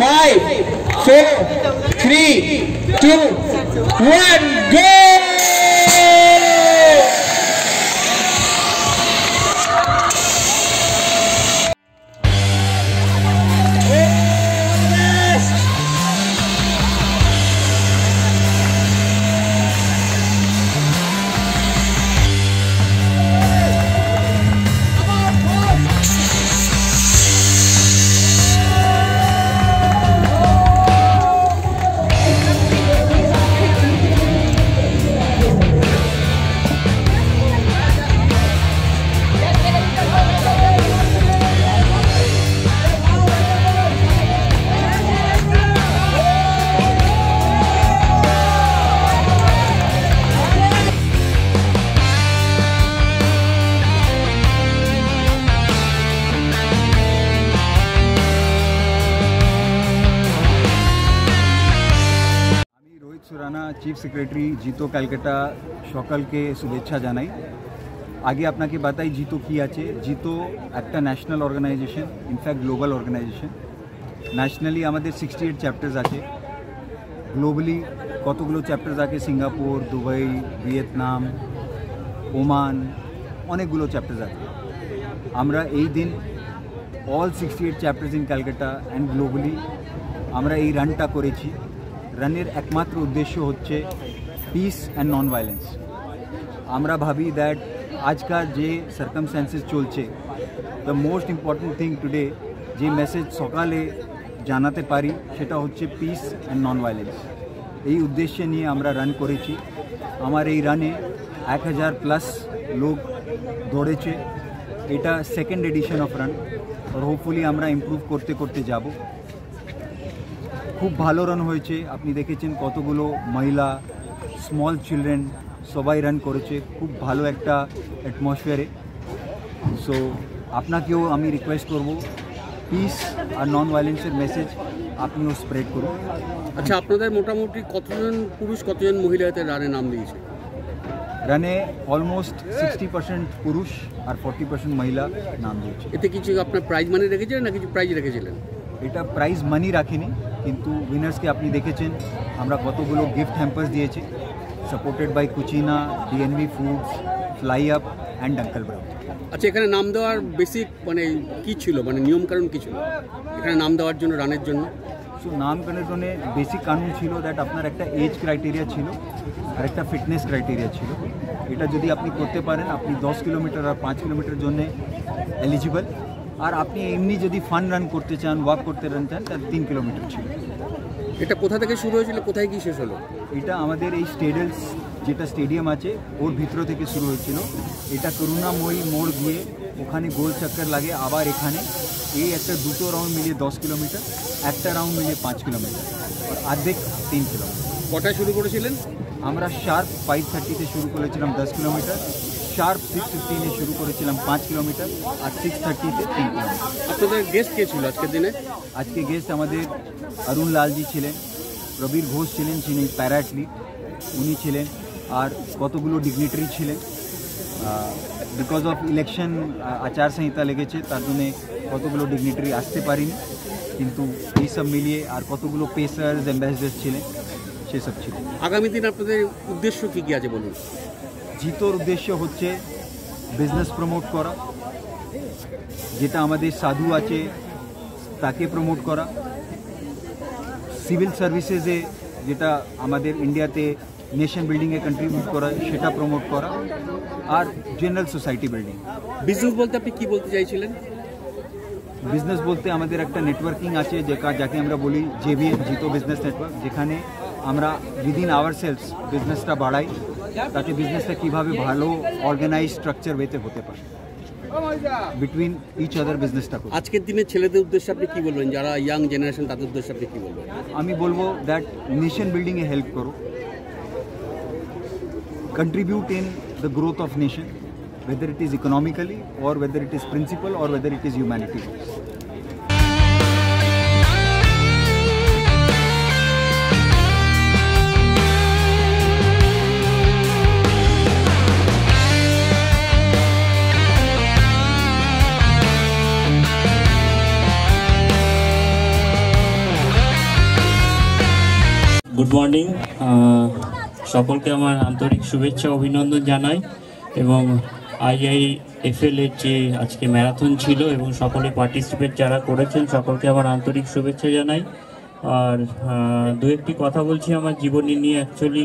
5, 4, 3, 2, 1, go! Surana chief secretary जितो ক্যালকাটা সকলকে শুভেচ্ছা জানাই। আগে আপনাকে বাতাই জিতো কি আছে। জিতো একটা national organisation, in fact global organisation. Nationally আমাদের 68 চ্যাপ্টার্স আছে, গ্লোবালি কতগুলো চ্যাপ্টার্স আছে, সিঙ্গাপুর, দুবাই, ভিয়েতনাম, ওমান, অনেকগুলো চ্যাপ্টার্স আছে। আমরা এই দিন all 68 chapters in Calcutta and globally আমরা এই রানটা করেছি। রানের একমাত্র উদ্দেশ্য হচ্ছে পিস অ্যান্ড নন ভায়োলেন্স। আমরা ভাবি দ্যাট আজকাল যে সার্কামস্ট্যান্সেস চলছে, the most important thing today যে মেসেজ সকালে জানাতে পারি সেটা হচ্ছে পিস অ্যান্ড নন ভায়োলেন্স। এই উদ্দেশ্যে নিয়ে আমরা রান করেছি। আমার এই রানে 1000+ লোক দৌড়েছে। এটা সেকেন্ড এডিশন অফ রান, আর হোপফুলি আমরা ইমপ্রুভ করতে করতে যাব। খুব ভালো রান হয়েছে। আপনি দেখেছেন কতগুলো মহিলা, স্মল চিলড্রেন সবাই রান করেছে খুব ভালো একটা অ্যাটমসফিয়ারে। সো আপনাকেও আমি রিকোয়েস্ট করব পিস আর নন ভায়োলেন্সের মেসেজ আপনিও স্প্রেড করুন। আচ্ছা, আপনাদের মোটামুটি কতজন পুরুষ কতজন মহিলা এতে রানে নাম দিয়েছে? রানে অলমোস্ট 60% পুরুষ আর 40% মহিলা নাম দিয়েছে। এতে কিছু আপনার প্রাইজ মানি রেখেছিলেন না কিছু প্রাইজ রেখেছিলেন? এটা প্রাইজ মানি রাখিনি, কিন্তু উইনার্সকে আপনি দেখেছেন আমরা কতগুলো গিফট হ্যাম্পার্স দিয়েছি, supported by Cucina, DNV Foods, Fly Up and Uncle Brown. আচ্ছা, এখানে নাম দেওয়ার বেসিক কী ছিল, নিয়মকানুন কী ছিল এখানে নাম দেওয়ার জন্য, রানের জন্য? সো নামকরণে বেসিক কানুন ছিল দ্যাট আপনার একটা এজ ক্রাইটেরিয়া ছিল আর একটা ফিটনেস ক্রাইটেরিয়া ছিল। এটা যদি আপনি করতে পারেন আপনি 10 কিলোমিটার আর 5 কিলোমিটার জন্য এলিজিবল। আর আপনি এমনি যদি ফান রান করতে চান, ওয়াক করতে চান, তার 3 কিলোমিটার ছিল। এটা কোথা থেকে শুরু হয়েছিল, কোথায় কি শেষ হলো? এটা আমাদের এই স্টেডিয়ামস যেটা স্টেডিয়াম আছে ওর ভিতর থেকে শুরু হয়েছিল। এটা করুণাময়ী মোড় দিয়ে ওখানে গোল চক্কর লাগে, আবার এখানে এই একটা দুটো রাউন্ড মিলিয়ে 10 কিলোমিটার, একটা রাউন্ড মিলিয়ে 5 কিলোমিটার আর অর্ধেক 3 কিলোমিটার। কটায় শুরু করেছিলেন? আমরা শার্প 5:30-তে শুরু করেছিলাম 10 কিলোমিটার, শার্প 6:15-এ শুরু করেছিলাম 5 কিলোমিটার আর 6:30-তে 3 কিলোমিটার। আপনাদের গেস্ট কে ছিল আজকের দিনে? আজকে গেস্ট আমাদের অরুণ লালজি ছিলেন, প্রবীর ঘোষ ছিলেন, যিনি প্যারা অ্যাথলিট, উনি ছিলেন, আর কতগুলো ডিগনিটারি ছিলেন। বিকজ অফ ইলেকশন আচারসংহিতা লেগেছে তার জন্যে কতগুলো ডিগনিটারি আসতে পারিনি, কিন্তু এইসব মিলিয়ে আর কতগুলো পেসার্স, অ্যাম্বাসেডার্স ছিলেন, সেসব ছিল। আগামী দিন আপনাদের উদ্দেশ্য কী কী আছে বলুন? জিতোর উদ্দেশ্য হচ্ছে বিজনেস প্রমোট করা, যেটা আমাদের সাধু আছে তাকে প্রমোট করা, সিভিল সার্ভিসেসে যেটা আমাদের ইন্ডিয়াতে নেশন বিল্ডিংয়ে কন্ট্রিবিউট করা সেটা প্রমোট করা, আর জেনারেল সোসাইটি বিল্ডিং। বিজনেস বলতে আপনি কী বলতে চাইছিলেন? বিজনেস বলতে আমাদের একটা নেটওয়ার্কিং আছে যাকে আমরা বলি জেবিএন, জিতো বিজনেস নেটওয়ার্ক, যেখানে আমরা উইদিন আওয়ার সেলস বিজনেসটা বাড়াই, তাতে বিজনেসটা কীভাবে ভালো অর্গানাইজ স্ট্রাকচার ওয়েতে হতে পারে বিটুইন ইচ আদার বিজনেসটা। আজকের দিনে ছেলেদের উদ্দেশ্যে আপনি কী বলবেন, যারা ইয়াং জেনারেশন তাদের উদ্দেশ্যে আপনি কী বলবেন? আমি বলবো দ্যাট নেশন বিল্ডিংয়ে হেল্প করো, contribute in the growth of nation, whether it is economically or whether it is principle or whether it is humanity. Good morning, সকলকে আমার আন্তরিক শুভেচ্ছা অভিনন্দন জানাই এবং IIFL এর যে আজকে ম্যারাথন ছিল এবং সকলে পার্টিসিপেট যারা করেছেন সকলকে আমার আন্তরিক শুভেচ্ছা জানাই। আর দু একটি কথা বলছি আমার জীবনী নিয়ে। অ্যাকচুয়ালি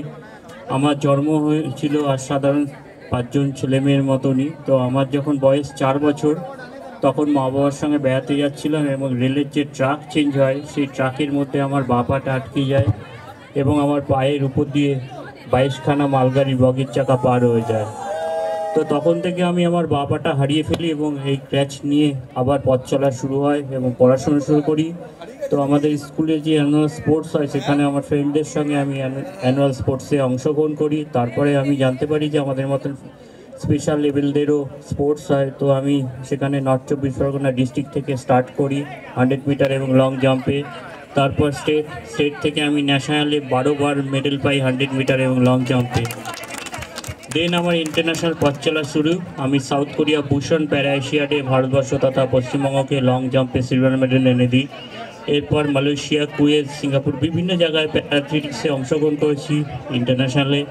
আমার জন্ম হয়েছিল আর সাধারণ 5 জন ছেলেমেয়ের মতনই। তো আমার যখন বয়স 4 বছর তখন মা বাবার সঙ্গে বেড়াতে যাচ্ছিলাম এবং রেলের যে ট্রাক চেঞ্জ হয় সেই ট্রাকের মধ্যে আমার বা পাটা আটকে যায় এবং আমার পায়ের উপর দিয়ে 22খানা মালগাড়ি বগির চাকা পার হয়ে যায়। তো তখন থেকে আমি আমার বা পাটা হারিয়ে ফেলি এবং এই ক্র্যাচ নিয়ে আবার পথ চলা শুরু হয় এবং পড়াশোনা শুরু করি। তো আমাদের স্কুলে যে অ্যানুয়াল স্পোর্টস হয় সেখানে আমার ফ্রেন্ডদের সঙ্গে আমি অ্যানুয়াল স্পোর্টসে অংশগ্রহণ করি। তারপরে আমি জানতে পারি যে আমাদের মতন স্পেশাল লেভেলদেরও স্পোর্টস হয়। তো আমি সেখানে নর্থ 24 পরগনা ডিস্ট্রিক্ট থেকে স্টার্ট করি 100 মিটার এবং লং জাম্পে। তারপর স্টেট থেকে আমি ন্যাশনালে 12 বার মেডেল পাই 100 মিটার এবং লং জাম্পে। দেন আমার ইন্টারন্যাশনাল পথ চলা শুরু। আমি সাউথ কোরিয়া ভূষণ প্যারা এশিয়াডে ভারতবর্ষ তথা পশ্চিমবঙ্গকে লং জাম্পে সিলভার মেডেল এনে দিই। এরপর মালয়েশিয়া, কুয়েত, সিঙ্গাপুর বিভিন্ন জায়গায় অ্যাথলেটিক্সে অংশগ্রহণ করেছি। ইন্টারন্যাশনালে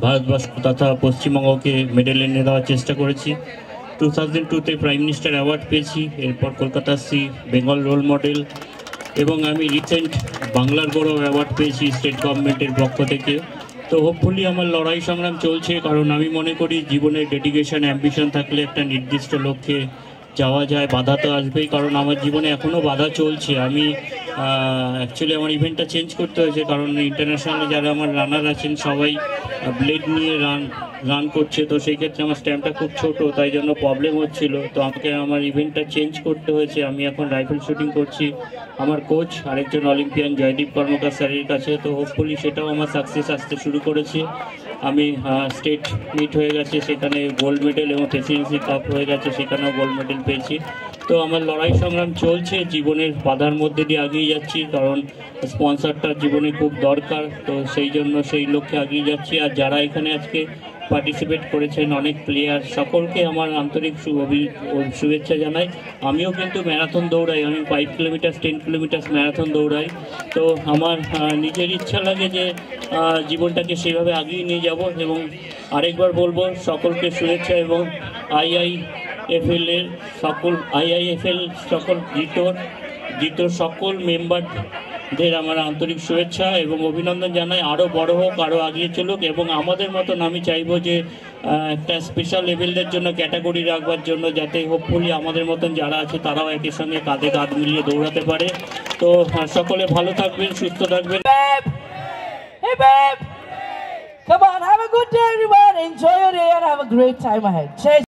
ভারতবর্ষ তথা পশ্চিমবঙ্গকে মেডেল এনে দেওয়ার চেষ্টা করেছি। 2002-তে প্রাইম মিনিস্টার অ্যাওয়ার্ড পেয়েছি। এরপর কলকাতা সি বেঙ্গল রোল মডেল এবং আমি রিসেন্ট বাংলার গৌরব অ্যাওয়ার্ড পেয়েছি স্টেট গভর্নমেন্টের পক্ষ থেকে। তো হোপফুলি আমার লড়াই সংগ্রাম চলছে, কারণ আমি মনে করি জীবনের ডেডিকেশন অ্যাম্বিশন থাকলে একটা নির্দিষ্ট লক্ষ্যে যাওয়া যায়। বাধা তো আসবেই, কারণ আমার জীবনে এখনও বাধা চলছে। আমি অ্যাকচুয়ালি আমার ইভেন্টটা চেঞ্জ করতে হয়েছে, কারণ ইন্টারন্যাশনালে যারা আমার রানার আছেন সবাই ব্লেড নিয়ে রান করছে। তো সেই ক্ষেত্রে আমার স্ট্যাম্পটা খুব ছোট, তাই জন্য প্রবলেম হচ্ছিল। তো আমাকে আমার ইভেন্টটা চেঞ্জ করতে হয়েছে। আমি এখন রাইফেল শুটিং করছি আমার কোচ আরেকজন অলিম্পিয়ান জয়দীপ কর্মকার স্যারের কাছে। তো হোপফুলি সেটাও আমার সাকসেস আসতে শুরু করেছে। আমি স্টেট মিট হয়ে গেছে, সেখানে গোল্ড মেডেল এবং প্রেসিডেন্সি কাপ হয়ে গেছে, সেখানেও গোল্ড মেডেল পেয়েছি। তো আমার লড়াই সংগ্রাম চলছে, জীবনের বাধার মধ্যে দিয়ে এগিয়ে যাচ্ছি, কারণ স্পন্সরটা জীবনে খুব দরকার। তো সেই জন্য সেই লক্ষ্যে এগিয়ে যাচ্ছি। আর যারা এখানে আজকে পার্টিসিপেট করেছেন অনেক প্লেয়ার, সকলকে আমার আন্তরিক শুভেচ্ছা জানাই। আমিও কিন্তু ম্যারাথন দৌড়াই, আমি 5 কিলোমিটার 10 কিলোমিটার ম্যারাথন দৌড়াই। তো আমার নিজের ইচ্ছা লাগে যে জীবনটাকে সেভাবে আগিয়ে নিয়ে যাব। এবং আরেকবার বলবো সকলকে শুভেচ্ছা এবং IIFL সকল জিতোর সকল মেম্বারদের আমার আন্তরিক শুভেচ্ছা এবং অভিনন্দন জানাই। আরও বড় হোক, আরও এগিয়ে চলুক এবং আমাদের মতন আমি চাইবো যে একটা স্পেশাল লেভেলদের জন্য ক্যাটাগরি রাখবার জন্য, যাতে হোপফুলি আমাদের মতন যারা আছে তারাও একই সঙ্গে কাঁধে কাঁধ মিলিয়ে দৌড়াতে পারে। তো সকলে ভালো থাকবেন, সুস্থ থাকবেন। Hey babe! Come on, have a good day everyone. Enjoy your day and have a great time ahead. Cheers.